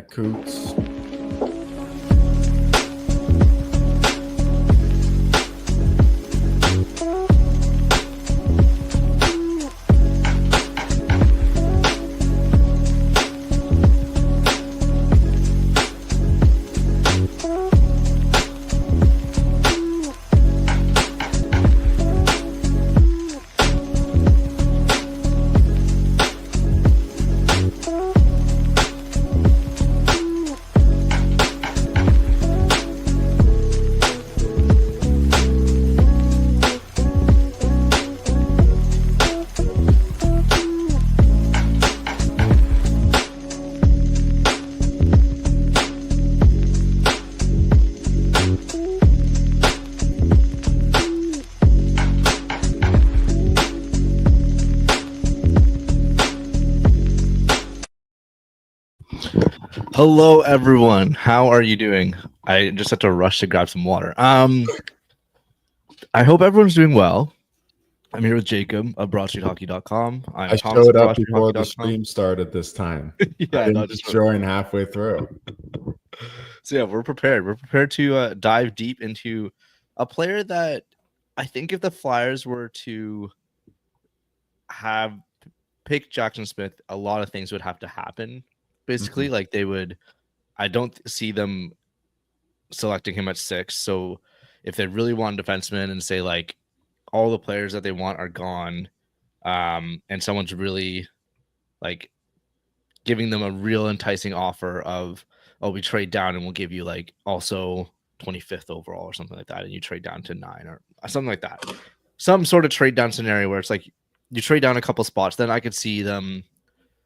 Coots. Hello, everyone. How are you doing? I just had to rush to grab some water. I hope everyone's doing well. I'm here with Jacob of BroadStreetHockey.com. I showed up before the stream started this time. Yeah, I didn't just join halfway through. So yeah, we're prepared. We're prepared to dive deep into a player that I think if the Flyers were to have pick Jackson Smith, a lot of things would have to happen. Basically, like they would. I don't see them selecting him at 6. So if they really want a defenseman and say like all the players that they want are gone, and someone's really like giving them a real enticing offer of, oh, we trade down and we'll give you like also 25th overall or something like that, and you trade down to 9 or something like that, some sort of trade down scenario where it's like you trade down a couple spots, then I could see them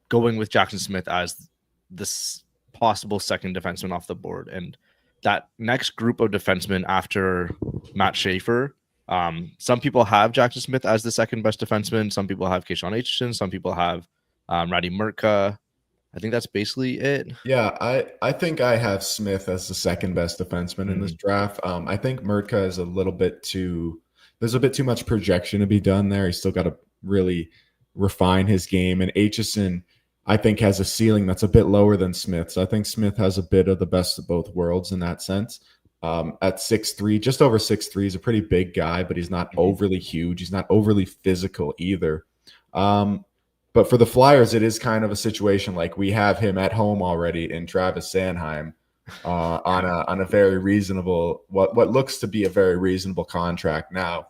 going with Jackson Smith as this possible second defenseman off the board. And that next group of defensemen after Matt Schaefer, some people have Jackson Smith as the second best defenseman. Some people have Keyshawn Aitchison. Some people have Radi Murka. I think that's basically it. Yeah, I think I have Smith as the second best defenseman in this draft. I think Murka is there's a bit too much projection to be done there. He's still got to really refine his game. And Aitchison, I think, has a ceiling that's a bit lower than Smith. So I think Smith has a bit of the best of both worlds in that sense. At 6'3", just over 6'3", he's a pretty big guy, but he's not overly huge. He's not overly physical either. But for the Flyers, it is kind of a situation like we have him at home already in Travis Sanheim on a very reasonable, what looks to be a very reasonable contract now.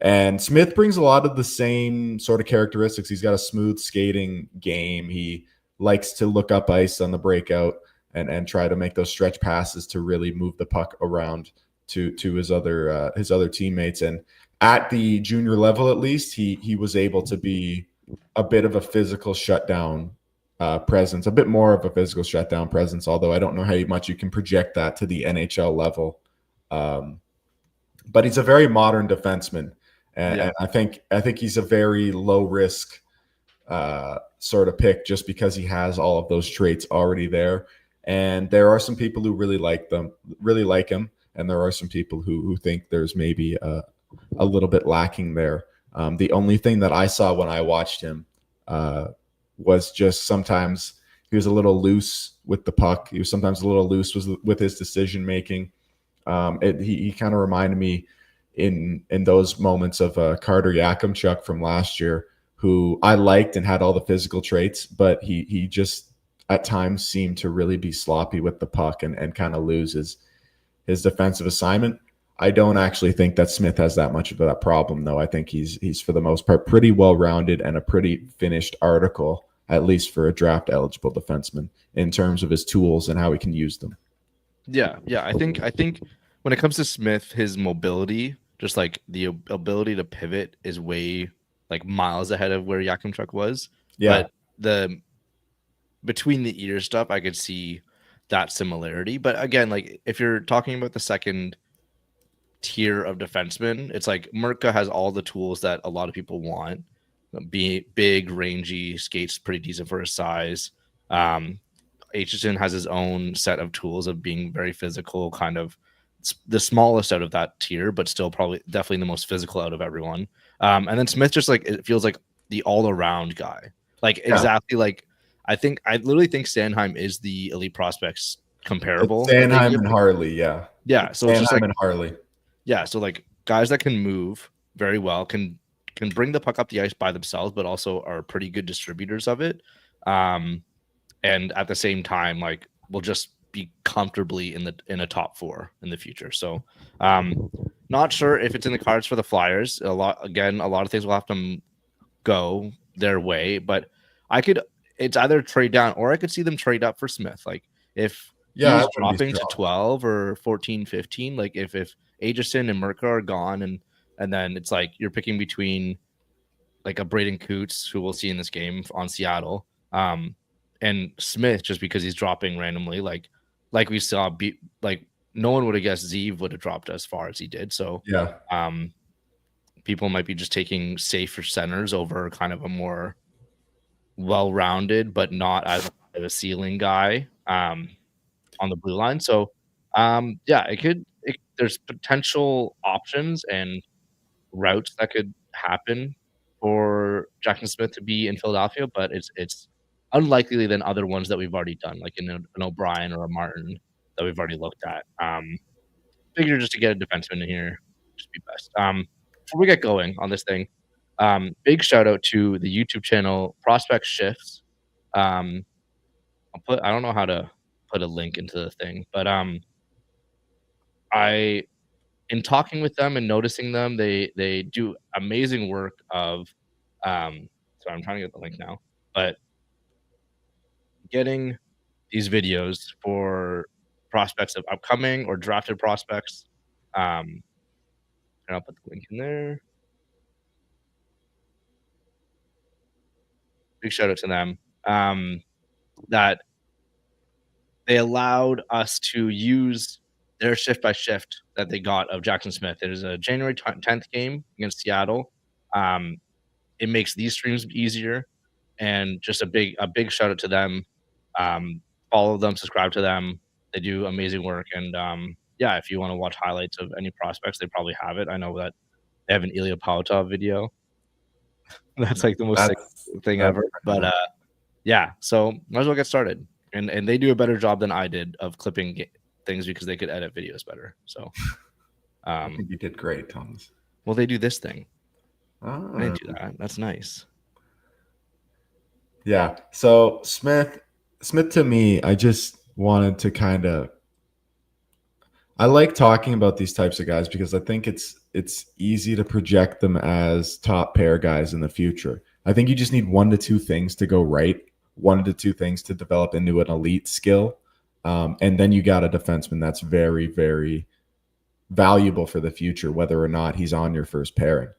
And Smith brings a lot of the same sort of characteristics. He's got a smooth skating game. He likes to look up ice on the breakout and try to make those stretch passes to really move the puck around to his other teammates. And at the junior level, at least, he was able to be a bit of a physical shutdown presence, a bit more of a physical shutdown presence, although I don't know how much you can project that to the NHL level. But he's a very modern defenseman. And I think he's a very low risk sort of pick just because he has all of those traits already there. And there are some people who really like him, and there are some people who think there's maybe a little bit lacking there. The only thing that I saw when I watched him was just sometimes he was a little loose with the puck. He was sometimes a little loose with his decision making. He kind of reminded me in those moments of Carter Yakimchuk from last year, who I liked and had all the physical traits, but he just at times seemed to really be sloppy with the puck and kind of lose his defensive assignment. I don't actually think that Smith has that much of that problem, though. I think he's for the most part pretty well-rounded and a pretty finished article, at least for a draft-eligible defenseman, in terms of his tools and how he can use them. Yeah. I think when it comes to Smith, his mobility, just like the ability to pivot, is way like miles ahead of where Yakimchuk was. Yeah. But the between the ear stuff, I could see that similarity. But again, like if you're talking about the second tier of defensemen, it's like Murka has all the tools that a lot of people want. Be big, rangy, skates pretty decent for his size. Aitchison has his own set of tools of being very physical, kind of the smallest out of that tier, but still probably definitely the most physical out of everyone. And then Smith just like, it feels like the all around guy, like exactly like I literally think Sanheim is the elite prospects It's comparable that they Sanheim give. and Harley, yeah. Yeah, It's so it's just Sanheim like and Harley. yeah, so like guys that can move very well, can bring the puck up the ice by themselves, but also are pretty good distributors of it. And at the same time, like will just be comfortably in a top 4 in the future. So not sure if it's in the cards for the Flyers. A lot of things will have to go their way, but it's either trade down or I could see them trade up for Smith. Like if Yeah, I he's wouldn't be dropping to shocked. 12 or 14, 15, like if Aegison and Merca are gone and then it's like you're picking between like a Braden Coots, who we'll see in this game on Seattle, and Smith, just because he's dropping randomly, like we saw, like no one would have guessed Zeev would have dropped as far as he did. So, Yeah. people might be just taking safer centers over kind of a more well-rounded, but not as high of a ceiling guy on the blue line. So, yeah, there's potential options and routes that could happen for Jackson Smith to be in Philadelphia, but it's unlikely than other ones that we've already done, like an O'Brien or a Martin that we've already looked at. Figure just to get a defenseman in here just be best. Before we get going on this thing, big shout out to the YouTube channel Prospect Shifts. I don't know how to put a link into the thing, but I in talking with them and noticing them, they do amazing work of sorry, I'm trying to get the link now, but getting these videos for prospects of upcoming or drafted prospects. And I'll put the link in there. Big shout out to them. That they allowed us to use their shift by shift that they got of Jackson Smith. It is a January 10th game against Seattle. It makes these streams easier, and just a big shout out to them. Follow them, subscribe to them. They do amazing work, and yeah, if you want to watch highlights of any prospects, they probably have it. I know that they have an Ilya Palatov video. That's like the most sick thing ever. But yeah, so might as well get started. And they do a better job than I did of clipping things because they could edit videos better. So I think you did great, Thomas. well, they do this thing. Oh. They do that. That's nice. Yeah. So Smith to me, I just wanted to kind of I like talking about these types of guys because I think it's easy to project them as top pair guys in the future. I think you just need 1 to 2 things to go right, 1 to 2 things to develop into an elite skill, and then you got a defenseman that's very, very valuable for the future, whether or not he's on your first pairing.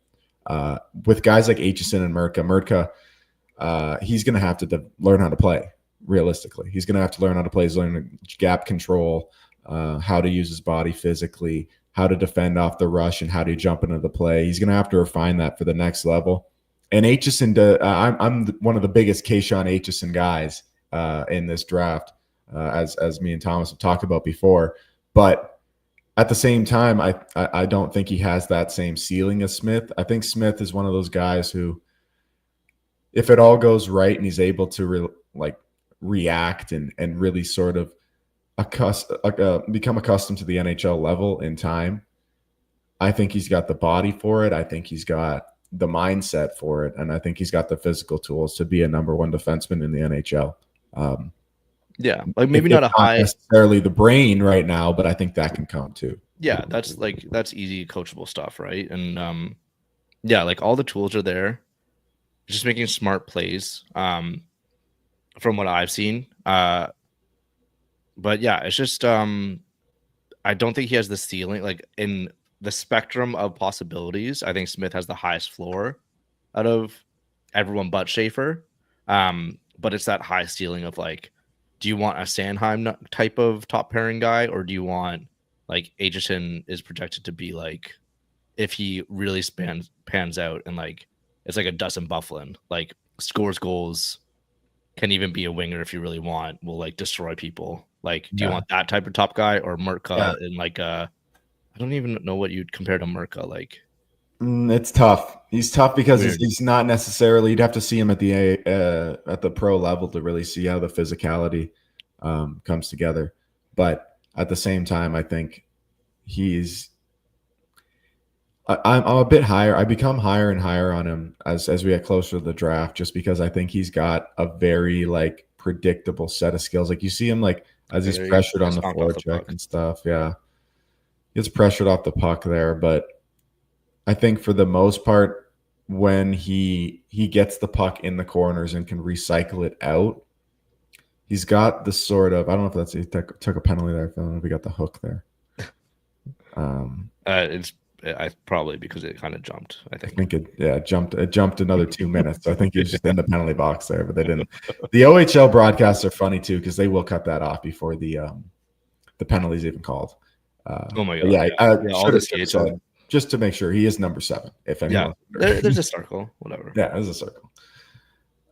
With guys like Aitchison and Merca, he's going to have to learn how to play. Realistically, he's going to have to learn how to play. He's learning gap control, how to use his body physically, how to defend off the rush, and how to jump into the play. He's going to have to refine that for the next level. And Aitchison, I'm one of the biggest Kayshawn Aitchison guys in this draft, as me and Thomas have talked about before. But at the same time, I don't think he has that same ceiling as Smith. I think Smith is one of those guys who, if it all goes right and he's able to react and really sort of become accustomed to the NHL level in time, I think he's got the body for it. I think he's got the mindset for it, and I think he's got the physical tools to be a number 1 defenseman in the NHL. Yeah, like maybe not a high necessarily the brain right now, but I think that can come too. Yeah, that's easy coachable stuff, right? And yeah, like all the tools are there. Just making smart plays. From what I've seen. But yeah, it's just I don't think he has the ceiling. Like in the spectrum of possibilities, I think Smith has the highest floor out of everyone but Schaefer. But it's that high ceiling of like, do you want a Sanheim type of top pairing guy, or do you want like Aitchison is projected to be like, if he really pans out and like it's like a Dustin Bufflin, like scores goals, can even be a winger if you really want, will like destroy people. Like, do you want that type of top guy or Merca and like I don't even know what you'd compare to Merca, like It's tough. He's tough because Weird. he's not necessarily. You'd have to see him at the pro level to really see how the physicality comes together. But at the same time, I think he's. I'm a bit higher. I become higher and higher on him as we get closer to the draft, just because I think he's got a very like predictable set of skills. Like you see him like as he's There you go. pressured on the Stomped off the forecheck puck. and stuff. Yeah, he gets pressured off the puck there, but I think for the most part, when he gets the puck in the corners and can recycle it out, he's got the sort of I don't know if that's he took a penalty there. I don't know if we got the hook there. I probably because it kind of jumped. I I think. think it jumped another 2 minutes. So I think he was just in the penalty box there, but they didn't. The OHL broadcasts are funny too because they will cut that off before the penalty's even called. Oh my god! Yeah, all this CHL. Just to make sure he is number 7. If anyone, there's a circle, whatever. Yeah, there's a circle.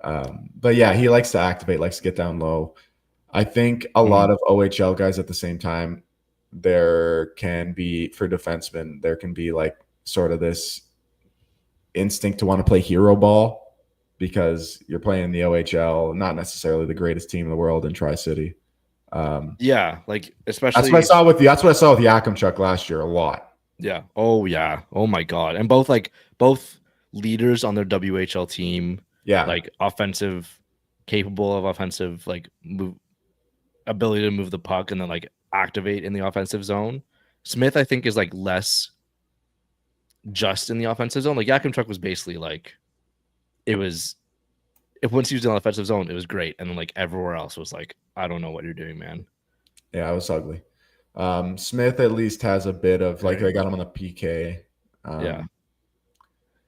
But yeah, he likes to activate, likes to get down low. I think a lot of OHL guys at the same time. There can be for defensemen, there can be like sort of this instinct to want to play hero ball because you're playing the OHL, not necessarily the greatest team in the world in Tri-City. Yeah, like especially that's what I saw with Yakimchuk last year a lot. Yeah. Oh yeah. Oh my god. And both leaders on their WHL team. Yeah. Like capable of offensive like ability to move the puck and then like activate in the offensive zone. Smith, I think, is like less just in the offensive zone. Like Yakimchuk was basically like if once he was in the offensive zone, it was great. And then like everywhere else was like, I don't know what you're doing, man. Yeah, it was ugly. Smith at least has a bit of like they got him on the PK.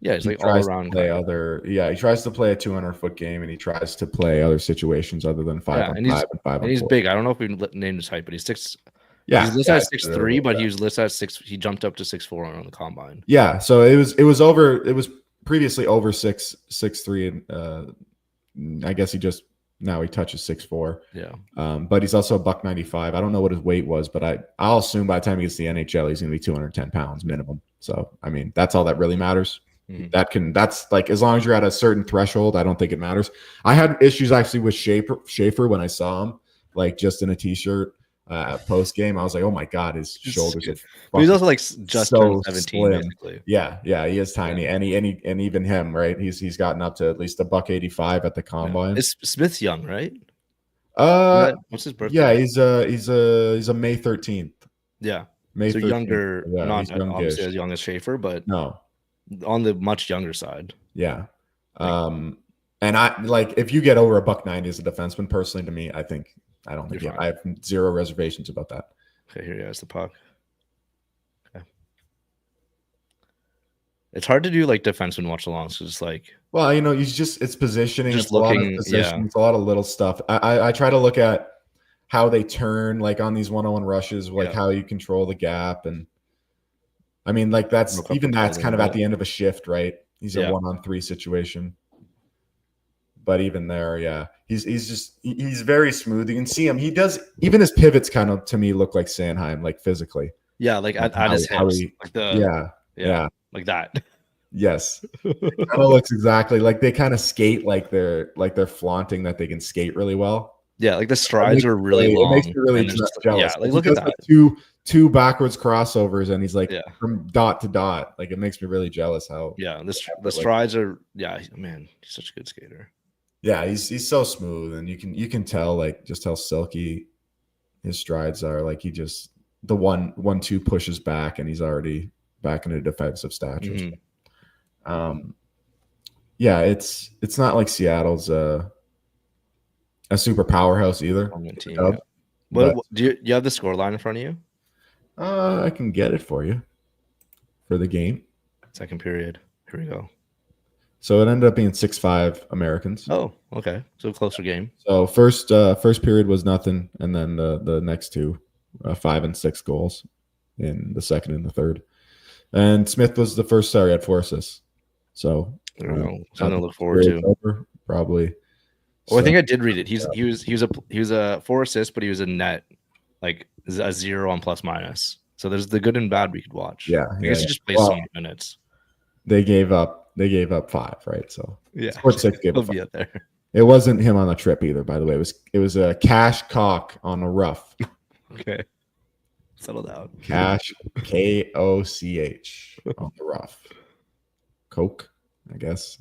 Yeah, it's like all around. He tries to play a 200-foot game, and he tries to play other situations other than 5-on-5 and 5-on-4. And he's big. I don't know if we named his height, but he's 6. Yeah, he's listed at 6'3", but he was listed at 6. He jumped up to 6'4" on the combine. Yeah, so it was previously over 6'3", and I guess he touches 6'4". Yeah. But he's also a $195. I don't know what his weight was, but I'll assume by the time he gets to the NHL, he's going to be 210 pounds minimum. So I mean, that's all that really matters. That's like as long as you're at a certain threshold, I don't think it matters. I had issues actually with Schaefer when I saw him, like just in a t-shirt post game. I was like, oh my god, his shoulders are. But he's also like just so 17, slim. basically. Yeah, he is tiny, and even him, right? He's gotten up to at least $185 at the combine. Is Smith's young, right? What's his birthday? Yeah, he's a May 13th. Yeah, May so 13th. younger, Yeah, not obviously as young as Schaefer, but no. On the much younger side. Yeah. And I like if you get over $190 as a defenseman, personally to me, I don't think I have zero reservations about that. Okay, here he has the puck. Okay. It's hard to do like defenseman watch alongs because it's like it's positioning, just it's looking, a lot of position, it's a lot of little stuff. I try to look at how they turn like on these 1-on-1 rushes, like how you control the gap. And I mean, like that's kind of at the end of a shift, right? He's a 1-on-3 situation. But even there, he's very smooth. You can see him. He does even his pivots kind of to me look like Sanheim, like physically. Yeah, like at his hips. Like that. Yes. It kind of looks exactly like they kind of skate like they're flaunting that they can skate really well. Yeah, like the strides are really long. It makes me really jealous. Yeah, like look at that. Like two backwards crossovers, and he's like from dot to dot. Like it makes me really jealous how. Yeah, the strides are. Yeah, man, he's such a good skater. Yeah, he's so smooth, and you can tell like just how silky his strides are. Like he just the 1-2 pushes back, and he's already back into defensive stature. Yeah, it's not like Seattle's a super powerhouse either. Team, But do you have the score line in front of you? I can get it for you for the game. Second period. Here we go. So it ended up being 6-5 Americans. Oh, okay. So a closer game. So first period was nothing, and then the next two, 5 and 6 goals in the second and the third. And Smith was the first. Sorry, had 4 assists. So something to look forward to. Probably. Well, I think I did read it. He was a 4 assists, but he was a net like a 0 on plus minus. So there's the good and bad we could watch. Yeah, I guess he just plays so many minutes. They gave up 5, right? So Yeah, scored 6, gave he'll up 5. be up there. It wasn't him on the trip either, by the way. It was a cash cock on a rough. Okay, settle down. Cash Koch on the rough. Coke, I guess.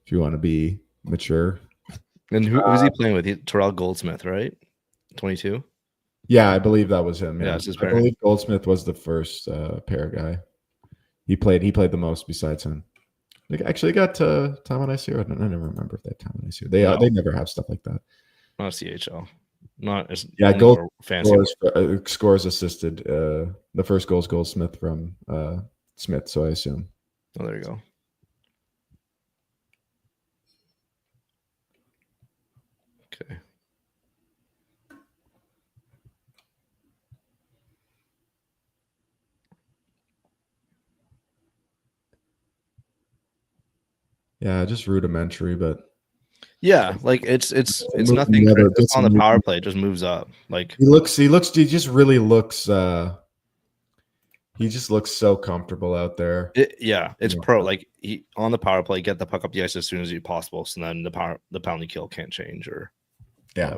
If you want to be mature. And who was he playing with? Terrell Goldsmith, right? 22. Yeah, I believe that was him. Yeah, Yeah, it's his I parent. believe Goldsmith was the first pair guy. He played the most besides him. They actually got time on ice here. I never remember if they had time on ice here. They never have stuff like that. Not CHL. Not as Gold fancy. Scores assisted. The first goal's Goldsmith from Smith, so I assume. Oh, there you go. Okay. Yeah, just rudimentary, but yeah, like it's nothing on the power play. It just moves up. Like he just really looks. He just looks so comfortable out there. It's pro. Like he on the power play, get the puck up the ice as soon as possible. So then the penalty kill can't change or yeah.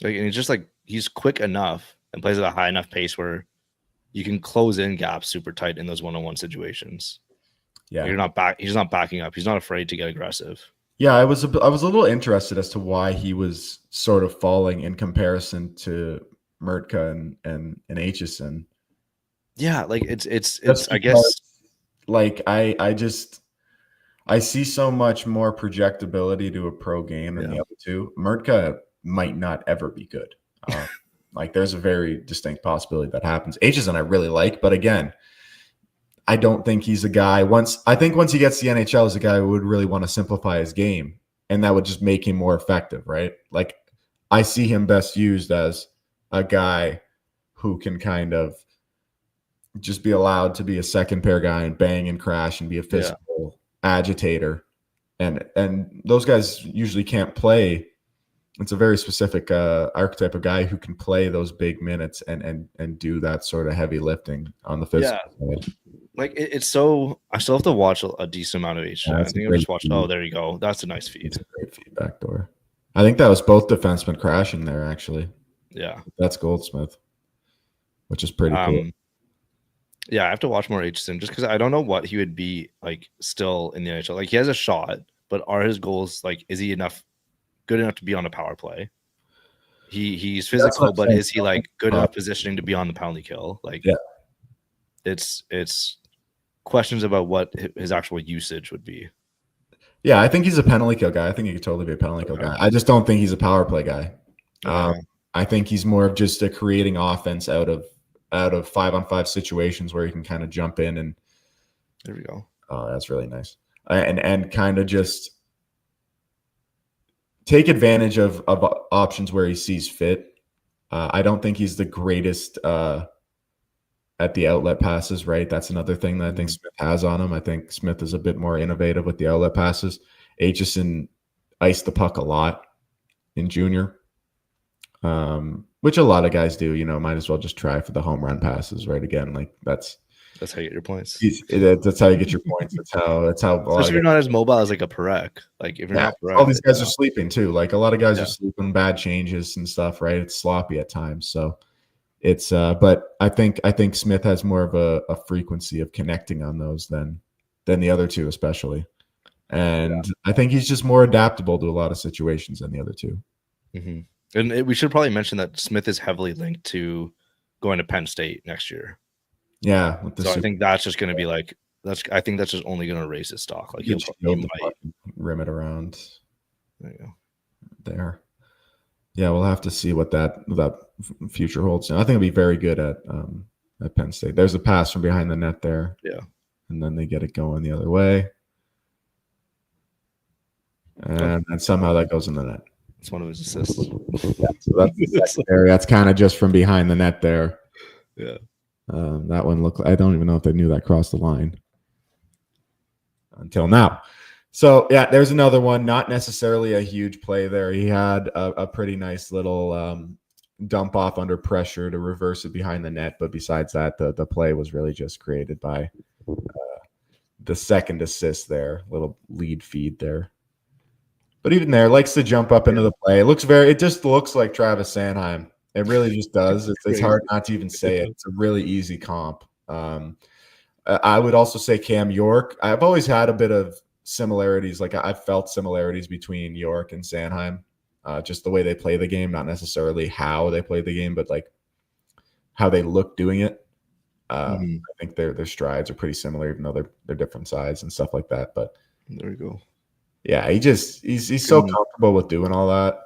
Like, and he's quick enough and plays at a high enough pace where you can close in gaps super tight in those one-on-one situations. Yeah, like he's not backing up. He's not afraid to get aggressive. Yeah, I was a little interested as to why he was sort of falling in comparison to Murtka and Aitchison. Yeah, like it's Just I guess like I see so much more projectability to a pro game than the other two. Murtka might not ever be good. Like there's a very distinct possibility that happens. Aitchison I really like, but again, I don't think he's a guy. Once he gets the NHL, is a guy who would really want to simplify his game, and that would just make him more effective, right? Like I see him best used as a guy who can kind of just be allowed to be a second pair guy and bang and crash and be a physical agitator, and those guys usually can't play. It's a very specific archetype of guy who can play those big minutes and do that sort of heavy lifting on the physical side. Like it's so I still have to watch a decent amount of H. I think I just watched. Oh, there you go. That's a nice feed. It's a great feedback door. I think that was both defensemen crashing there. Actually, yeah, that's Goldsmith, which is pretty cool. Yeah, I have to watch more Aitchison just because I don't know what he would be like still in the NHL. Like he has a shot, but are his goals like? Is he good enough to be on a power play? He's physical, but is he like good enough positioning to be on the penalty kill? Like, it's questions about what his actual usage would be. Yeah, I think he's a penalty kill guy. I think he could totally be a penalty kill guy. I just don't think he's a power play guy. I think he's more of just a creating offense out of 5-on-5 situations where he can kind of jump in and. There we go. Oh, that's really nice. And kind of just take advantage of options where he sees fit. I don't think he's the greatest at the outlet passes, right? That's another thing that I think Smith has on him. I think Smith is a bit more innovative with the outlet passes. Aitchison iced the puck a lot in junior, which a lot of guys do. Might as well just try for the home run passes, right? Again, like that's how you get your points. That's how you get your points. That's how. Especially if you're not as mobile as like a Perek. Like if you're not Perek, all these guys are sleeping too. Like a lot of guys are sleeping, bad changes and stuff, right? It's sloppy at times. So it's but I think Smith has more of a frequency of connecting on those than the other two, especially. And I think he's just more adaptable to a lot of situations than the other two. Mm-hmm. And we should probably mention that Smith is heavily linked to going to Penn State next year. Yeah. So I think that's just going to be like I think that's just only going to raise his stock. Like he might rim it around. There you go. There. Yeah, we'll have to see what that future holds. I think it'll be very good at Penn State. There's a pass from behind the net there. Yeah. And then they get it going the other way. And then somehow that goes in the net. It's one of his assists. Yeah, so that's the secondary. That's kind of just from behind the net there. Yeah. That one looked. I don't even know if they knew that crossed the line until now. So yeah, there's another one. Not necessarily a huge play there. He had a pretty nice little dump off under pressure to reverse it behind the net. But besides that, the play was really just created by the second assist there, little lead feed there. But even there, likes to jump up into the play. It just looks like Travis Sanheim. It really just does. It's hard not to even say it. It's a really easy comp. I would also say Cam York. I've always had a bit of similarities. Like I've felt similarities between York and Sanheim. Just the way they play the game, not necessarily how they play the game, but like how they look doing it. I think their strides are pretty similar, even though they're different sides and stuff like that. But there we go. Yeah, he's so comfortable with doing all that.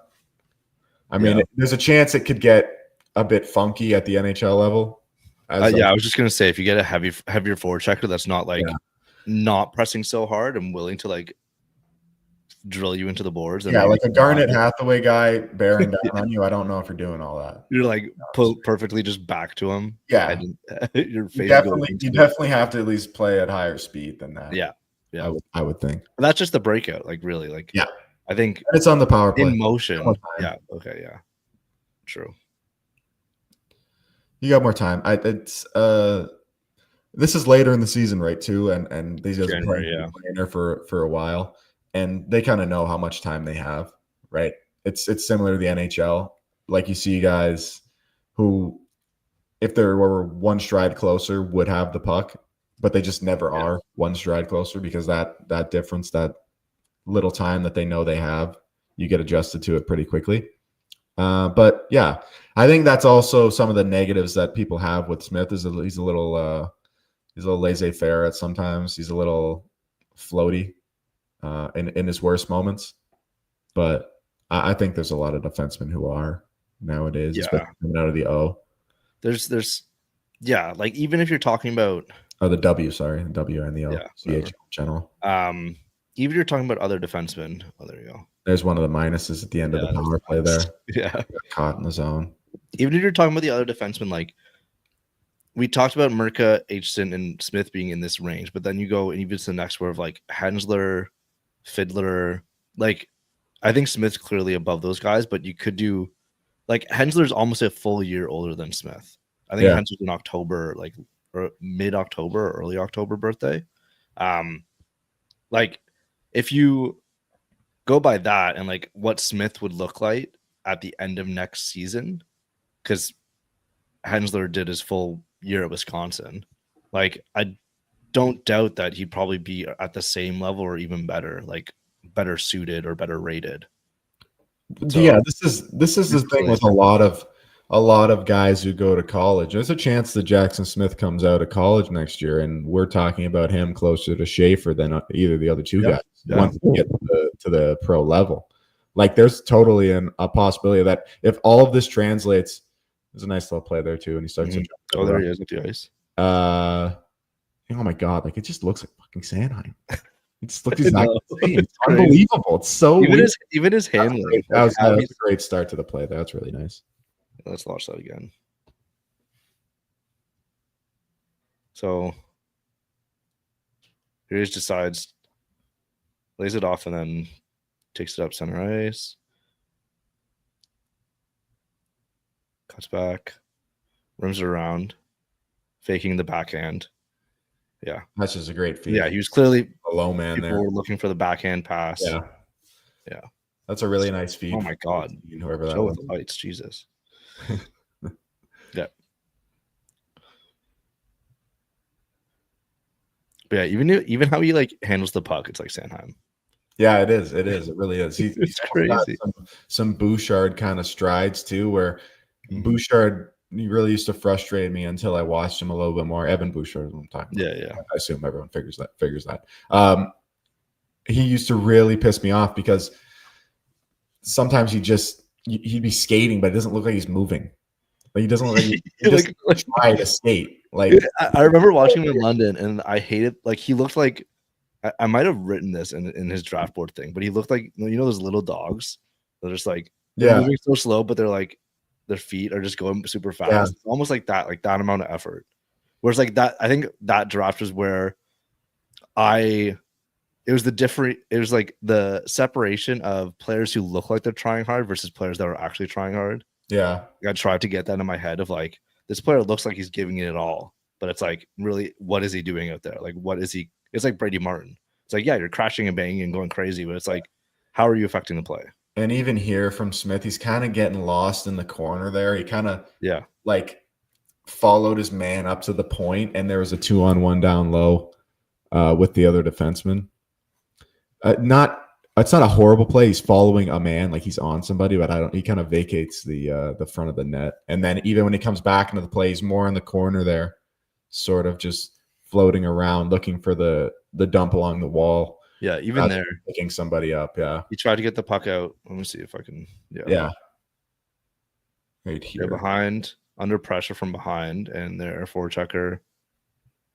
I mean, there's a chance it could get a bit funky at the NHL level. I was just gonna say, if you get a heavier forechecker that's not like not pressing so hard and willing to like drill you into the boards. Yeah, like a Garnet Hathaway guy bearing down on you. I don't know if you're doing all that. You're like perfectly just back to him. Yeah, your face you definitely have to at least play at higher speed than that. Yeah. I would think. But that's just the breakout, like really, like I think and it's on the power play in motion. Yeah. Okay. Yeah. True. You got more time. This is later in the season, right? Too, and these guys are playing there for a while, and they kind of know how much time they have, right? It's similar to the NHL. Like you see guys who, if they were one stride closer, would have the puck, but they just never are one stride closer because that difference, that little time that they know they have, you get adjusted to it pretty quickly. But yeah, I think that's also some of the negatives that people have with Smith is he's a little laissez-faire at sometimes. He's a little floaty in his worst moments. But I think there's a lot of defensemen who are nowadays, especially coming out of the O. There's like even if you're talking about the W, sorry, the W and the O, CH in general. Even if you're talking about other defensemen, there you go. There's one of the minuses at the end of the power play there. Yeah, caught in the zone. Even if you're talking about the other defensemen, like we talked about Mirka, Aitchison, and Smith being in this range, but then you go and even to the next word of like Hensler, Fiddler. Like I think Smith's clearly above those guys, but you could do like Hensler's almost a full year older than Smith. I think Hensler's in October, like or mid-October or early October birthday. Like if you go by that and like what Smith would look like at the end of next season, because Hensler did his full year at Wisconsin, like I don't doubt that he'd probably be at the same level or even better, like better suited or better rated. So, this is the thing with a lot of guys who go to college. There's a chance that Jackson Smith comes out of college next year, and we're talking about him closer to Schaefer than either of the other two guys once we get to the pro level. Like there's totally a possibility that if all of this translates, there's a nice little play there too, and he starts to jump. Oh, there he is with the ice. Oh my god! Like it just looks like fucking Sanheim. It just looks exactly the same. It's unbelievable. It's so even his handling. That was a great start to the play. That's really nice. Let's watch that again. So here he decides, lays it off, and then takes it up center ice. Cuts back, rims it around, faking the backhand. Yeah, that's just a great feed. Yeah, he was clearly a low man there. Were looking for the backhand pass. Yeah, that's a really nice feed. Oh my god, whoever that was. The lights, Jesus. But yeah, even how he like handles the puck, it's like Sanheim. Yeah, it is. It really is. He's crazy. Some Bouchard kind of strides too, where Bouchard really used to frustrate me until I watched him a little bit more. Evan Bouchard, I'm talking about. Yeah. I assume everyone figures that. He used to really piss me off because sometimes he'd be skating, but it doesn't look like he's moving. Like he doesn't look like he try to skate. Like I remember watching him in London, and I hated. Like he looked like I might have written this in his draft board thing, but he looked like those little dogs. They're just like moving so slow, but they're like their feet are just going super fast. Yeah. It's almost like that amount of effort. Whereas like that, I think that draft was where it was like the separation of players who look like they're trying hard versus players that are actually trying hard. Yeah. I tried to get that in my head of like, this player looks like he's giving it all, but it's like, really, what is he doing out there? Like, what is he? It's like Brady Martin. It's like, yeah, you're crashing and banging and going crazy, but it's like, how are you affecting the play? And even here from Smith, he's kind of getting lost in the corner there. He kind of like followed his man up to the point, and there was a 2-on-1 down low with the other defenseman. It's not a horrible play. He's following a man, like he's on somebody, but he kind of vacates the front of the net. And then even when he comes back into the play, he's more in the corner there, sort of just floating around, looking for the dump along the wall. Yeah, even there, picking somebody up. Yeah, he tried to get the puck out. Let me see if I can. Yeah. Right here, they're behind, under pressure from behind, and their forechecker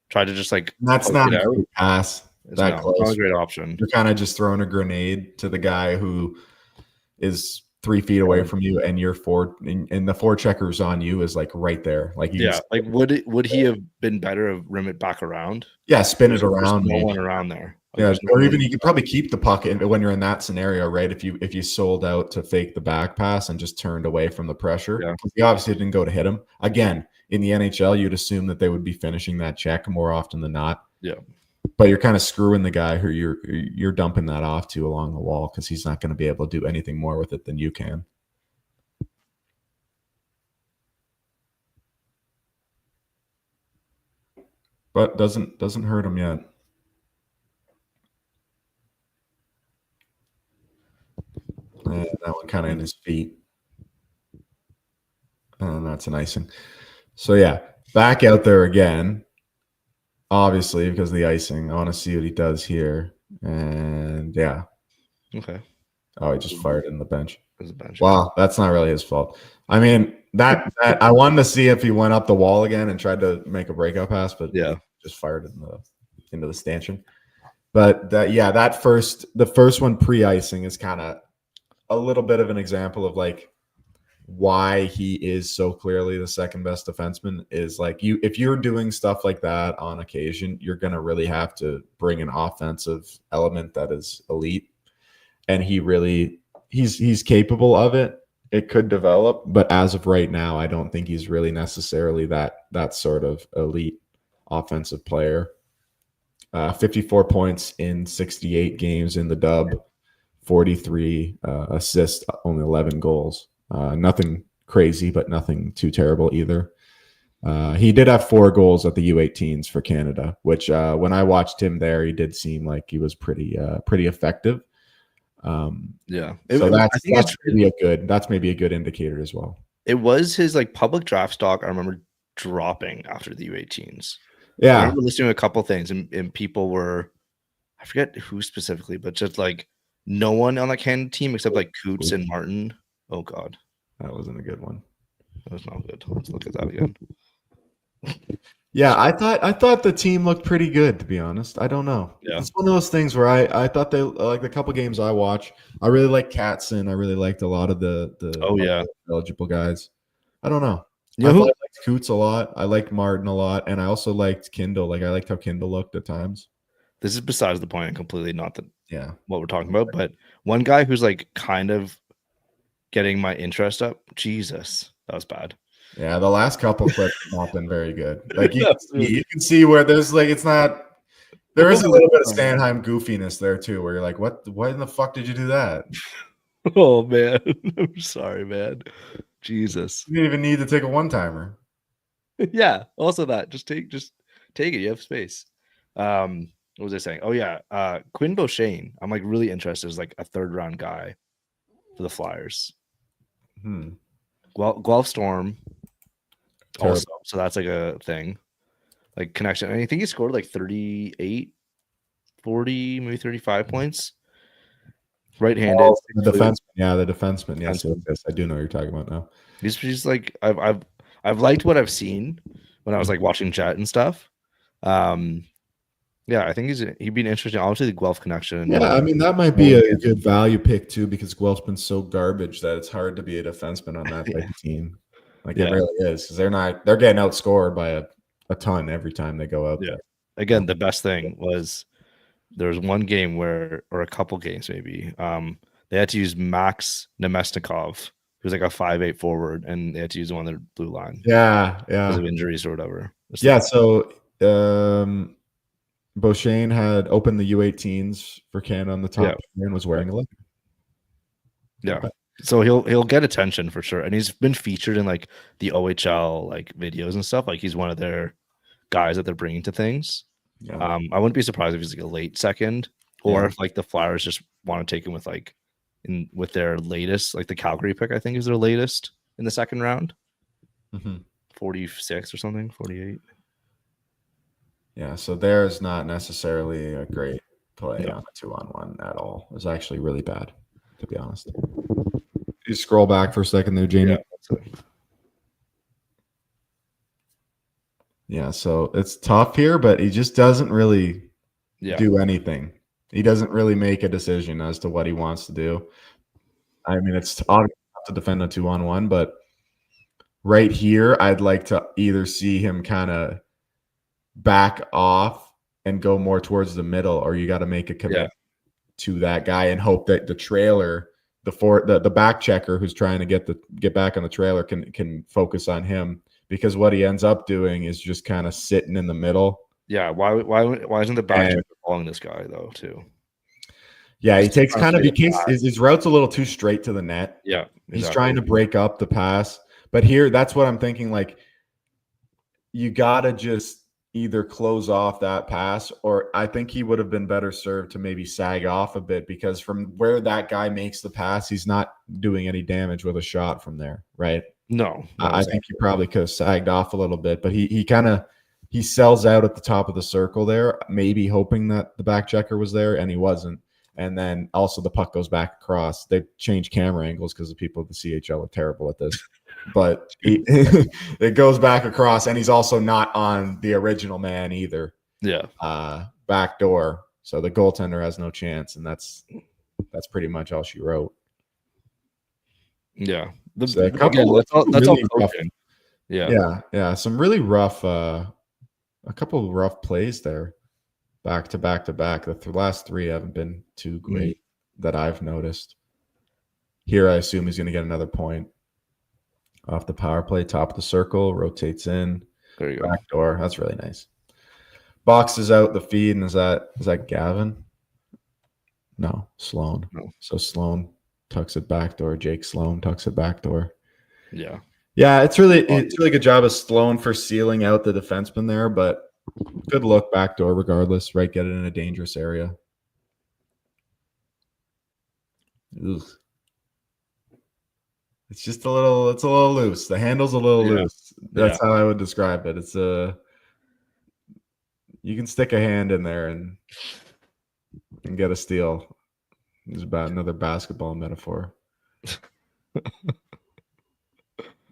tried to just like. That's not a great pass. It's not a great option. You're kind of just throwing a grenade to the guy who is 3 feet away from you, and your and the forecheckers on you is like right there. Like like would he have been better to rim it back around? Yeah, spin it around. No one around there. Like, or even you could probably keep the puck when you're in that scenario, right? If you sold out to fake the back pass and just turned away from the pressure, because he obviously didn't go to hit him. Again, in the NHL, you'd assume that they would be finishing that check more often than not. Yeah. But you're kind of screwing the guy who you're dumping that off to along the wall, because he's not going to be able to do anything more with it than you can. But doesn't hurt him yet. And that one kind of in his feet. And that's an icing. So yeah, back out there again. Obviously, because of the icing. I want to see what he does here. And yeah. Okay. Oh, he just fired it in the bench. Bench. Wow, that's not really his fault. I mean, that I wanted to see if he went up the wall again and tried to make a breakout pass, but yeah, just fired it into the stanchion. But the first one pre-icing is kind of a little bit of an example of like why he is so clearly the second best defenseman. Is like, if you're doing stuff like that on occasion, you're going to really have to bring an offensive element that is elite. And he's capable of it. It could develop, but as of right now, I don't think he's really necessarily that sort of elite offensive player. 54 points in 68 games in the dub, 43 assists, only 11 goals. Nothing crazy, but nothing too terrible either. He did have 4 goals at the U18s for Canada, which when I watched him there, he did seem like he was pretty effective. So that's maybe a good indicator as well. It was his like public draft stock, I remember, dropping after the U18s. Yeah, I remember listening to a couple things, and people were, I forget who specifically, but just like no one on that Canada team except like Coots and Martin. Oh God, that wasn't a good one. That was not good. Let's look at that again. Yeah, I thought the team looked pretty good, to be honest. I don't know. Yeah. It's one of those things where I thought they, like the couple games I watched, I really liked Katzen. I really liked a lot of the eligible guys. I don't know. I liked Coots a lot. I liked Martin a lot, and I also liked Kindle. Like I liked how Kindle looked at times. This is besides the point, and completely not what we're talking about. But one guy who's like kind of getting my interest up. Jesus, that was bad. Yeah, the last couple clips have not been very good. Like you can see where there's like there is a little bit of Stanheim goofiness there too, where you're like, why in the fuck did you do that? Oh man, I'm sorry, man. Jesus, you didn't even need to take a one-timer. Yeah, also that just take it. You have space. What was I saying? Oh yeah, Quinn Beauchene. I'm like really interested as like a 3rd round guy for the Flyers. Guelph Storm. Also, so that's like a thing, like connection. And I think he scored like 38, 40, maybe 35 points. Right-handed. The defenseman. Yes, I do know what you're talking about now. He's like I've liked what I've seen when I was like watching Jet and stuff. Yeah, I think he'd be an interesting. Obviously, the Guelph connection. Yeah, I mean that might be a good value pick too, because Guelph's been so garbage that it's hard to be a defenseman on that type of team. Like it really is, because they're getting outscored by a ton every time they go out there. Again, the best thing was there was one game or a couple games maybe, they had to use Max Nemesnikov, who's like a 5'8" forward, and they had to use him on their blue line Yeah, because yeah. of injuries or whatever. Yeah, so Beauchene had opened the U18s for Canada on the top and was wearing a look. Yeah. So he'll get attention for sure. And he's been featured in like the OHL like videos and stuff. Like he's one of their guys that they're bringing to things. Yeah. I wouldn't be surprised if he's like a late second, or if like the Flyers just want to take him with like with their latest, like the Calgary pick, I think is their latest in the second round. 46 or something, 48. Yeah, so there's not necessarily a great play on a 2-on-1 at all. It was actually really bad, to be honest. You scroll back for a second there, Jamie. Yeah, so it's tough here, but he just doesn't really do anything. He doesn't really make a decision as to what he wants to do. I mean, it's obvious to defend a 2-on-1, but right here, I'd like to either see him kind of back off and go more towards the middle, or you got to make a commitment to that guy and hope that the trailer, the back checker who's trying to get back on the trailer can focus on him, because what he ends up doing is just kind of sitting in the middle. Yeah, why isn't the back checker following this guy though too? Yeah, he takes kind of his route's a little too straight to the net. Yeah, exactly. He's trying to break up the pass, but here that's what I'm thinking. Like, you gotta just either close off that pass, or I think he would have been better served to maybe sag off a bit, because from where that guy makes the pass, he's not doing any damage with a shot from there, right? No, I think he probably could have sagged off a little bit, but he sells out at the top of the circle there, maybe hoping that the back checker was there, and he wasn't. And then also the puck goes back across. They changed camera angles because the people at the CHL are terrible at this. But it goes back across, and he's also not on the original man either. Yeah. Back door. So the goaltender has no chance, and that's pretty much all she wrote. Yeah. That's all coaching. Yeah. Some really rough, a couple of rough plays there, back to back to back. The last three haven't been too great that I've noticed. Here, I assume he's going to get another point off the power play, top of the circle, rotates in. There you go. Back door. That's really nice. Boxes out the feed, and is that Gavin? No, Sloan. No. So Sloan tucks it back door. Jake Sloan tucks it back door. Yeah. Yeah, it's really good job of Sloan for sealing out the defenseman there, but good look back door regardless, right? Get it in a dangerous area. Ugh. It's just a little loose. The handle's a little loose. That's how I would describe it. It's you can stick a hand in there and get a steal. It's about another basketball metaphor.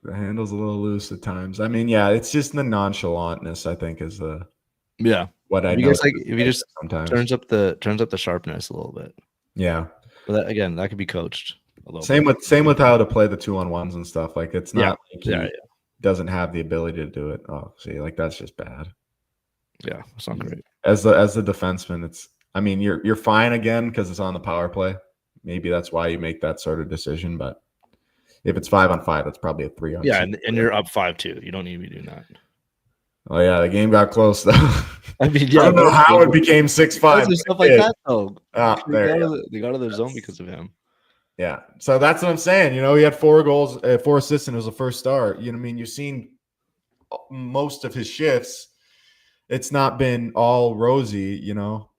The handle's a little loose at times. I mean, yeah, it's just the nonchalantness, I think, is the what I know. If he just sometimes turns up the sharpness a little bit. Yeah. But that could be coached a little same with how to play the 2-on-1s and stuff. Like, it's not like he doesn't have the ability to do it. Oh, see, like, that's just bad. Yeah, it's not great. As the defenseman, you're fine again because it's on the power play. Maybe that's why you make that sort of decision, but if it's 5-on-5, that's probably a 3-on-6. Yeah, and you're up 5-2. You don't need to be doing that. Oh yeah, the game got close though. I mean, I don't know how it became 6-5. Stuff like that though. They got to their zone because of him. Yeah, so that's what I'm saying. He had 4 goals, 4 assists, and it was the first start. You've seen most of his shifts. It's not been all rosy.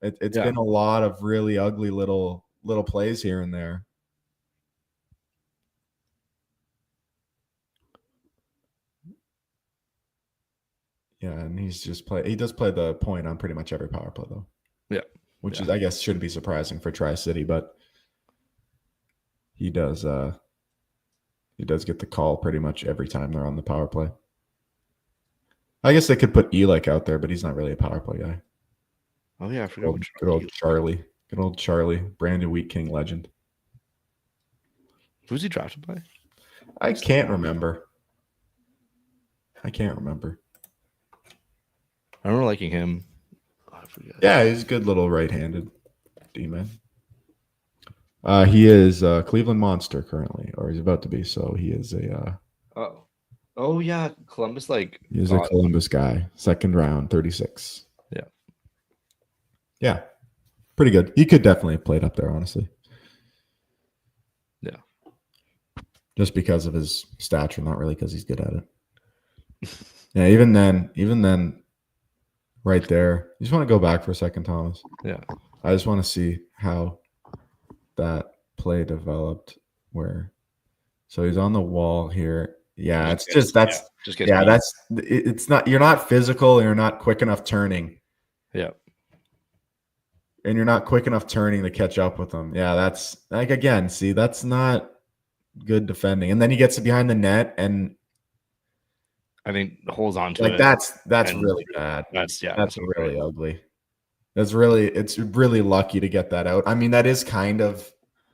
It's been a lot of really ugly little plays here and there. Yeah, and he does play the point on pretty much every power play though. Yeah. Which is, I guess, shouldn't be surprising for Tri-City, but he does get the call pretty much every time they're on the power play. I guess they could put Elek out there, but he's not really a power play guy. Oh yeah, I forgot. Good old Charlie. Good old Charlie, Brandon Wheat King legend. Who's he drafted by? I can't remember. I remember liking him. Oh, I forget. Yeah, he's a good little right-handed D-man. He is a Cleveland Monster currently, or he's about to be. So he is a Oh yeah, Columbus he is a Columbus guy. 2nd round, 36. Yeah. Yeah, pretty good. He could definitely have played up there, honestly. Yeah. Just because of his stature, not really because he's good at it. Yeah, even then, right there. You just want to go back for a second, Thomas. Yeah. I just want to see how that play developed. So he's on the wall here. Yeah, it's not. You're not physical. You're not quick enough turning. Yeah. And you're not quick enough turning to catch up with him. Yeah, that's like again. See, that's not good defending. And then he gets behind the net, and I think holds on to like it. That's really bad. That's really ugly. It's really lucky to get that out. I mean, that is kind of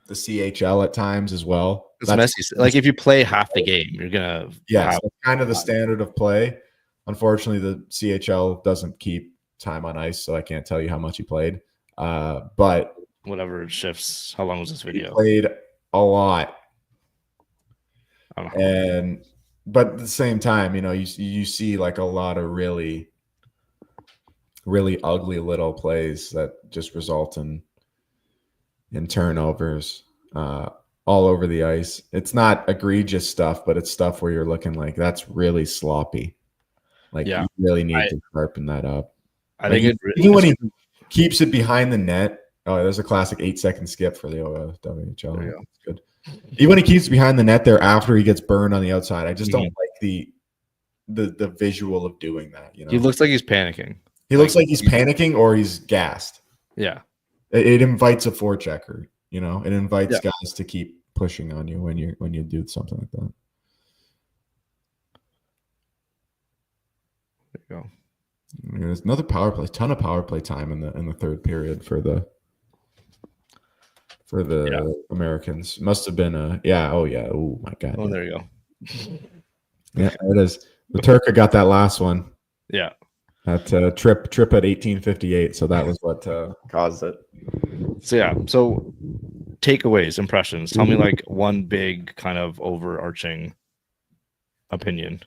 the CHL at times as well. It's messy. Like if you play half the game, you're gonna that's kind of the standard of play. Unfortunately, the CHL doesn't keep time on ice, so I can't tell you how much he played. But whatever shifts. How long was this video? He played a lot, I don't know. But at the same time, you see like a lot of really, really ugly little plays that just result in turnovers all over the ice. It's not egregious stuff, but it's stuff where you're looking like that's really sloppy. Like you really need to sharpen that up. I think even when he keeps it behind the net. Oh, there's a classic 8-second skip for the WHL. There you go. That's good. Even when he keeps behind the net there after he gets burned on the outside, I just don't like the visual of doing that. He looks like he's panicking. He looks like he's panicking or he's gassed. Yeah. It invites a forechecker. It invites guys to keep pushing on you when you do something like that. There you go. There's another power play, ton of power play time in the third period for the Americans. Must have been oh my god. Oh, there you go. Yeah, it is. The Turca got that last one. Yeah. That trip at 1858. So that was what caused it. So takeaways, impressions. Tell me like one big kind of overarching opinion,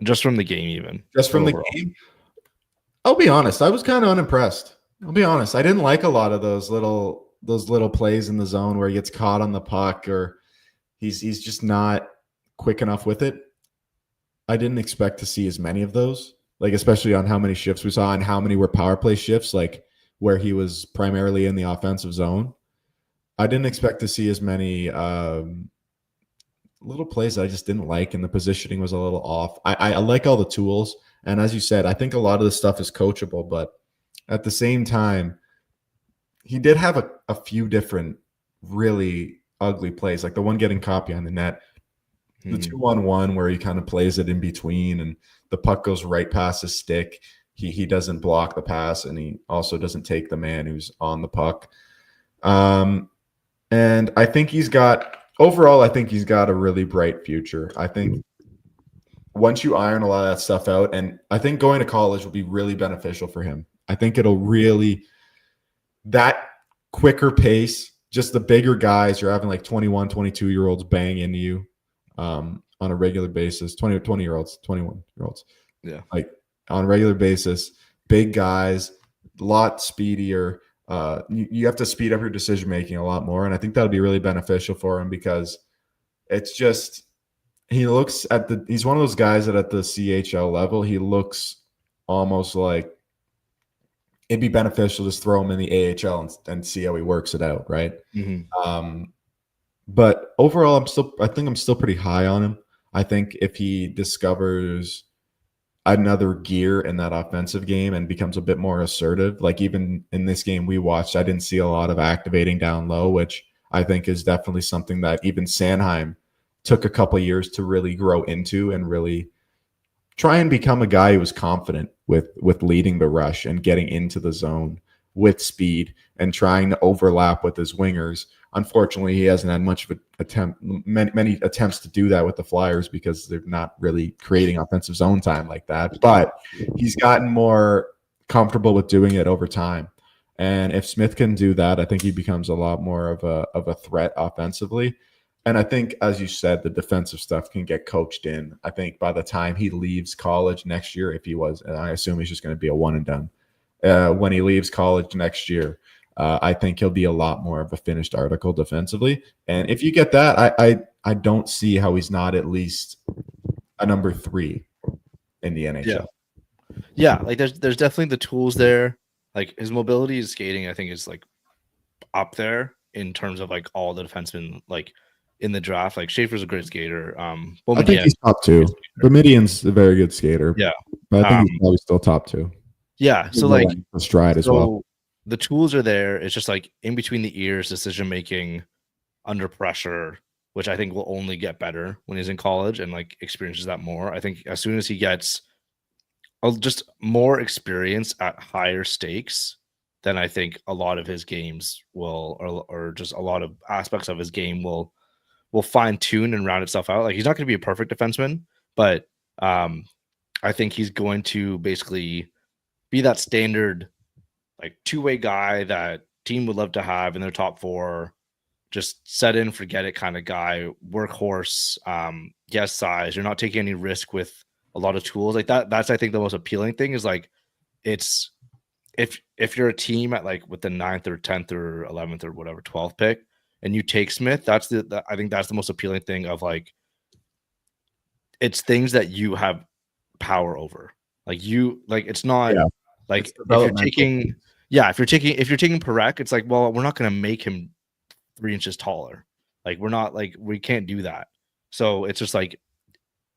just from the game, even just from the game. I'll be honest. I was kind of unimpressed. I'll be honest. I didn't like a lot of those little plays in the zone where he gets caught on the puck or he's just not quick enough with it. I didn't expect to see as many of those, like especially on how many shifts we saw and how many were power play shifts, like where he was primarily in the offensive zone. I didn't expect to see as many little plays that I just didn't like, and the positioning was a little off. I like all the tools. And as you said, I think a lot of this stuff is coachable, but at the same time, he did have a few different really ugly plays, like the one getting caught behind the net, the 2-on-1 where he kind of plays it in between and the puck goes right past his stick. He doesn't block the pass, and he also doesn't take the man who's on the puck. And I think he's got a really bright future. I think once you iron a lot of that stuff out, and I think going to college will be really beneficial for him. I think it'll really, that quicker pace, just the bigger guys, you're having like 21, 22-year-olds bang into you on a regular basis, 20-year-olds, 21-year-olds. Yeah. Like on a regular basis, big guys, a lot speedier. You have to speed up your decision-making a lot more, and I think that'll be really beneficial for him because it's just, he's one of those guys that at the CHL level, he looks almost like it'd be beneficial to just throw him in the AHL and see how he works it out, right? Mm-hmm. But overall, I think I'm still pretty high on him. I think if he discovers another gear in that offensive game and becomes a bit more assertive, like even in this game we watched, I didn't see a lot of activating down low, which I think is definitely something that even Sanheim took a couple of years to really grow into and really try and become a guy who was confident with leading the rush and getting into the zone with speed and trying to overlap with his wingers. Unfortunately, he hasn't had much of many attempts to do that with the Flyers because they're not really creating offensive zone time like that. But he's gotten more comfortable with doing it over time. And if Smith can do that, I think he becomes a lot more of a threat offensively. And I think, as you said, the defensive stuff can get coached in. I think by the time he leaves college next year, if he was, and I assume he's just going to be a one and done. When he leaves college next year, I think he'll be a lot more of a finished article defensively. And if you get that, I don't see how he's not at least a number 3 in the NHL. Yeah, like there's definitely the tools there. Like his mobility and skating, I think is like up there in terms of like all the defensemen like in the draft. Like Schaefer's a great skater. I think he's top 2. Bemidion's a very good skater. Yeah, but I think he's probably still top 2. Yeah, so like stride as well. The tools are there. It's just like in between the ears, decision making under pressure, which I think will only get better when he's in college and like experiences that more. I think as soon as he gets just more experience at higher stakes, then I think a lot of his games will, or just a lot of aspects of his game will fine tune and round itself out. Like he's not going to be a perfect defenseman, but I think he's going to basically be that standard, like two-way guy that team would love to have in their top 4. Just set in, forget it kind of guy, workhorse. Yes, size. You're not taking any risk with a lot of tools like that. That's I think the most appealing thing is like it's if you're a team at like with the 9th or 10th or 11th or whatever 12th pick and you take Smith, that's I think that's the most appealing thing of like it's things that you have power over. Like you like it's not like if you're taking Parekh, it's like, well, we're not going to make him 3 inches taller. Like we're not like we can't do that. So it's just like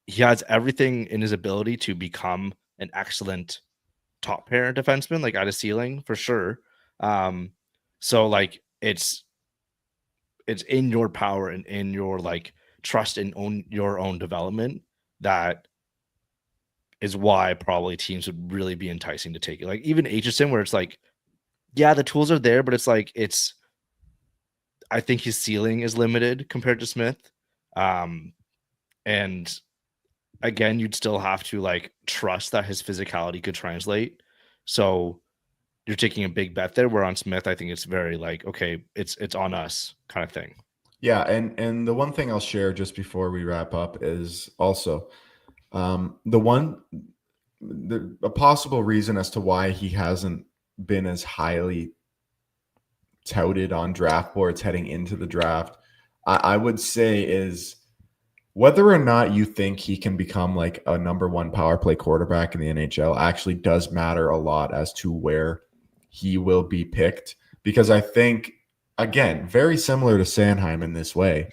he has everything in his ability to become an excellent top pair defenseman, like at a ceiling for sure. So like it's in your power and in your like trust in your own development that is why probably teams would really be enticing to take it. Like even Aitchison, where it's like, yeah, the tools are there, but it's like I think his ceiling is limited compared to Smith. And again, you'd still have to like trust that his physicality could translate. So you're taking a big bet there. Where on Smith, I think it's very like, okay, it's on us kind of thing. Yeah, and the one thing I'll share just before we wrap up is also a possible reason as to why he hasn't been as highly touted on draft boards heading into the draft, I would say is whether or not you think he can become like a number 1 power play quarterback in the NHL actually does matter a lot as to where he will be picked. Because I think, again, very similar to Sanheim in this way,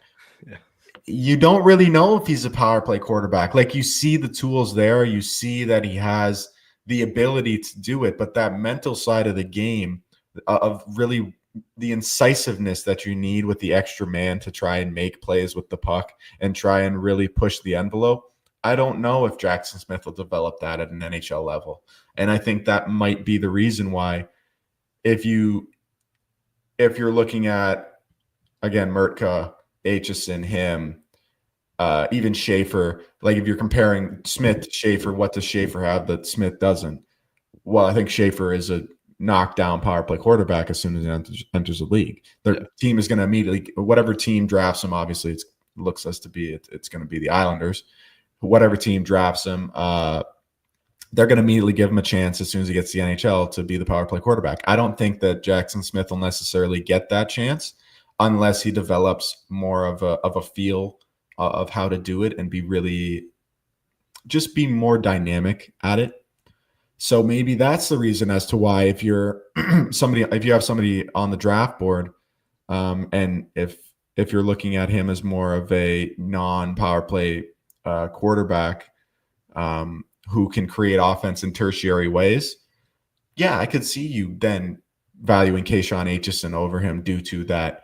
you don't really know if he's a power play quarterback. Like you see the tools there, you see that he has the ability to do it, but that mental side of the game of really the incisiveness that you need with the extra man to try and make plays with the puck and try and really push the envelope. I don't know if Jackson Smith will develop that at an NHL level. And I think that might be the reason why if you're looking at, again, Murtka, Aitchison, him, even Schaefer, like if you're comparing Smith to Schaefer, what does Schaefer have that Smith doesn't? Well, I think Schaefer is a knockdown power play quarterback as soon as he enters the league. Their team is going to immediately, whatever team drafts him, obviously it looks as to be it's going to be the Islanders. Whatever team drafts him, they're going to immediately give him a chance as soon as he gets to the NHL to be the power play quarterback. I don't think that Jackson Smith will necessarily get that chance unless he develops more of a feel of how to do it and be more dynamic at it. So maybe that's the reason as to why if you have somebody on the draft board, and if you're looking at him as more of a non-power play quarterback who can create offense in tertiary ways, yeah, I could see you then valuing Kayshawn Aitchison over him due to that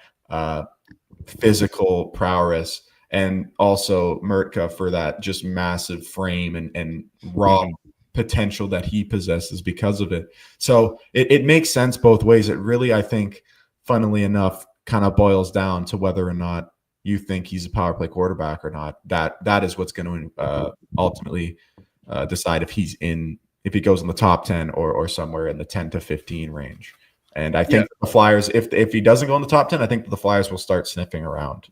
physical prowess, and also Murtka for that just massive frame and raw potential that he possesses because of it. So it makes sense both ways. It really, I think, funnily enough, kind of boils down to whether or not you think he's a power play quarterback or not. That is what's going to ultimately decide if he goes in the top 10 or somewhere in the 10 to 15 range. And I think the Flyers, if he doesn't go in the top 10, I think the Flyers will start sniffing around.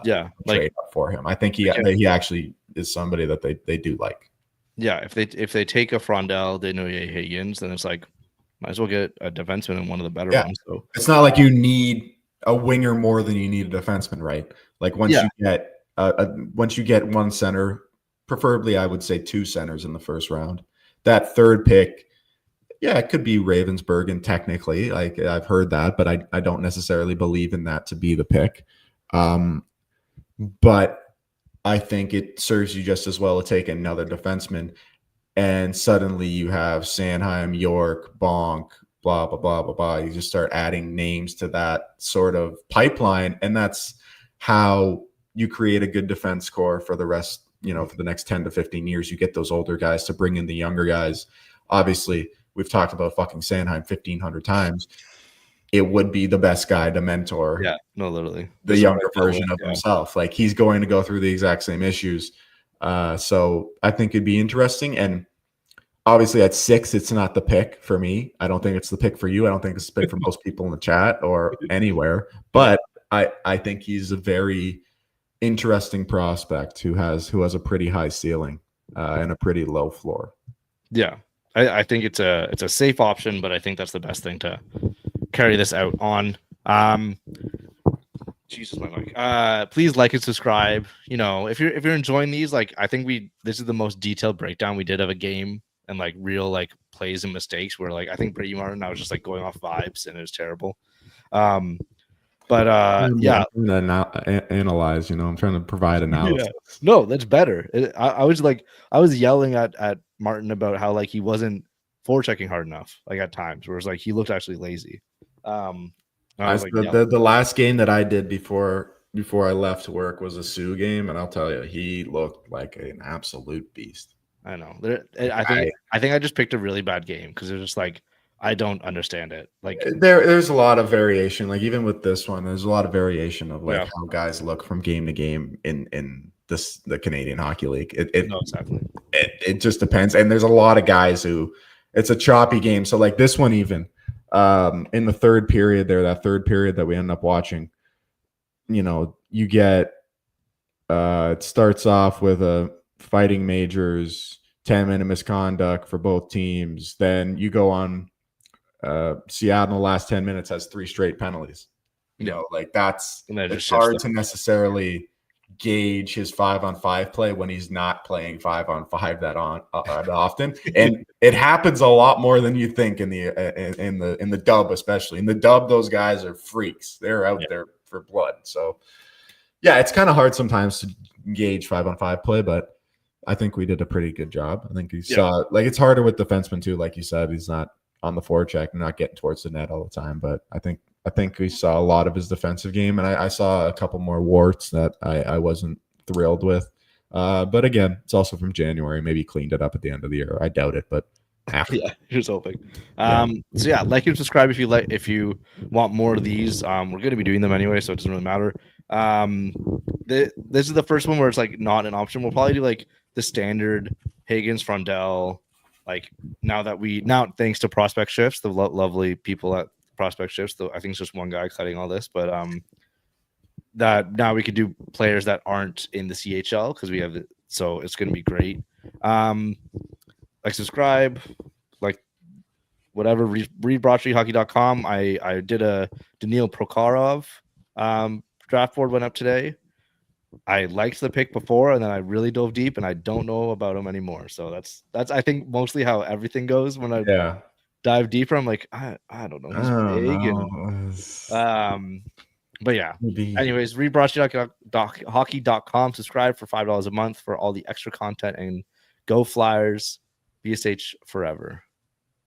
Trade up for him. I think he actually is somebody that they do like. Yeah, if they take a Frondell, they know Higgins, then it's like might as well get a defenseman and one of the better ones. So it's not like you need a winger more than you need a defenseman, right? Like once you get one center, preferably I would say two centers in the first round. That third pick, it could be Ravensburg, and technically, like I've heard that, but I don't necessarily believe in that to be the pick. But I think it serves you just as well to take another defenseman, and suddenly you have Sanheim, York, Bonk, blah, blah, blah, blah, blah. You just start adding names to that sort of pipeline, and that's how you create a good defense core for the rest, for the next 10 to 15 years. You get those older guys to bring in the younger guys. Obviously, we've talked about fucking Sanheim 1,500 times. It would be the best guy to mentor. Yeah, no, literally. The younger version of himself. Like he's going to go through the exact same issues. So I think it'd be interesting. And obviously at 6, it's not the pick for me. I don't think it's the pick for you. I don't think it's the pick for most people in the chat or anywhere. But I think he's a very interesting prospect who has a pretty high ceiling and a pretty low floor. Yeah. I think it's a safe option, but I think that's the best thing to carry this out on. Jesus, my mic. Please like and subscribe. If you're enjoying these, like I think this is the most detailed breakdown we did of a game and like real like plays and mistakes. Where like I think Brady Martin, I was just like going off vibes and it was terrible. I'm trying to analyze. I'm trying to provide analysis. Yeah. No, that's better. I was yelling at Martin about how like he wasn't forechecking hard enough, like at times, where it's like he looked actually lazy. The last game that I did before I left work was a Sioux game, and I'll tell you, he looked like an absolute beast. I know. I think I just picked a really bad game because it was just like I don't understand it. Like there's a lot of variation. Like even with this one, there's a lot of variation of like how guys look from game to game in the Canadian Hockey League. It just depends, and there's a lot of guys who it's a choppy game. So like this one, even in the third period, that third period that we end up watching, you get it starts off with a fighting majors 10-minute misconduct for both teams. Then you go on. Seattle in the last 10 minutes has 3 straight penalties. Like it's hard to necessarily gauge his 5-on-5 play when he's not playing 5-on-5 that often. And it happens a lot more than you think in the dub, especially in the dub. Those guys are freaks. They're out there for blood. So it's kind of hard sometimes to gauge 5-on-5 play, but I think we did a pretty good job. I think you saw like it's harder with defensemen too. Like you said, he's not on the forecheck and not getting towards the net all the time. But I think we saw a lot of his defensive game, and I saw a couple more warts that I wasn't thrilled with. But again, it's also from January. Maybe he cleaned it up at the end of the year. I doubt it, but here's hoping. So like and subscribe if you want more of these. We're going to be doing them anyway, so it doesn't really matter. This is the first one where it's like not an option. We'll probably do like the standard Higgins, Frondell. Like now thanks to Prospect Shifts, the lovely people at Prospect Shifts, though I think it's just one guy cutting all this, but that now we can do players that aren't in the CHL because we have so it's going to be great. Like subscribe, like whatever. Read BroadStreetHockey.com. I did a Daniil Prokhorov draft board went up today. I liked the pick before, and then I really dove deep, and I don't know about him anymore. So that's I think mostly how everything goes when I dive deeper. I'm like I don't know. He's big, but yeah. Anyways, read BroadStreetHockey.com. Subscribe for $5 a month for all the extra content, and go Flyers. BSH forever.